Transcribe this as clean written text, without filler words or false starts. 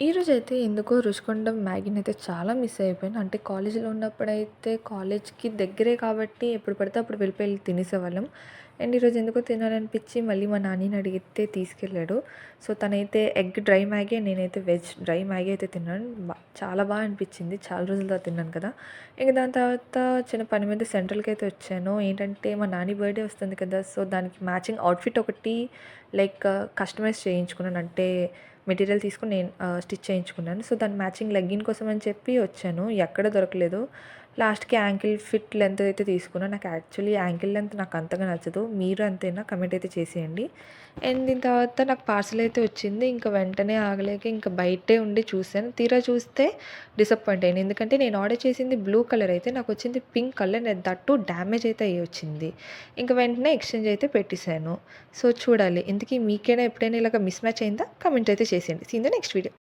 ఈరోజైతే ఎందుకో రుషికొండ మ్యాగీనైతే చాలా మిస్ అయిపోయాను. అంటే కాలేజీలో ఉన్నప్పుడైతే కాలేజ్‌కి దగ్గరే కాబట్టి ఎప్పుడు పడితే అప్పుడు వెళ్ళిపోయి తినేసేవాళ్ళం. అండ్ ఈరోజు ఎందుకో తినాలనిపించి మళ్ళీ మా నానిని అడిగితే తీసుకెళ్ళాడు. సో, తనైతే ఎగ్ డ్రై మ్యాగీ, నేనైతే వెజ్ డ్రై మ్యాగీ అయితే తిన్నాను. చాలా అనిపించింది. చాలా రోజుల తర్వాత తిన్నాను కదా! ఇంక దాని తర్వాత చిన్న పని మీద సెంట్రల్‌కైతే వచ్చాను. ఏంటంటే మా నాని బర్త్‌డే వస్తుంది కదా! సో, దానికి మ్యాచింగ్ అవుట్‌ఫిట్ ఒకటి కస్టమైజ్ చేయించుకున్నాను. అంటే మెటీరియల్ తీసుకొని నేను స్టిచ్ చేయించుకున్నాను. సో, దాని మ్యాచింగ్ లెగ్గిన్ కోసం అని చెప్పి వచ్చాను. ఎక్కడ దొరకలేదు. లాస్ట్‌కి యాంకిల్ ఫిట్ లెంత్ అయితే తీసుకున్నా. నాకు యాక్చువల్లీ యాంకిల్ లెంత్ నాకు అంతగా నచ్చదు. మీరు అంతేనా? కమెంట్ అయితే చేసేయండి. అండ్ దీని తర్వాత నాకు పార్సెల్ అయితే వచ్చింది. ఇంక వెంటనే ఆగలేక ఇంక బయటే ఉండి చూసాను. తీరా చూస్తే డిసప్పాయింట్ అయ్యాను. ఎందుకంటే నేను ఆర్డర్ చేసింది బ్లూ కలర్ అయితే నాకొచ్చింది pink colour. That too damage అయితే అయ్యి వచ్చింది. ఇంక వెంటనే ఎక్స్చేంజ్ అయితే పెట్టేసాను. సో, చూడాలి ఇంతకీ మీకైనా ఎప్పుడైనా ఇలాగ మిస్ మ్యాచ్ అయిందా? కామెంట్ అయితే చేసేయండి. See in the next video.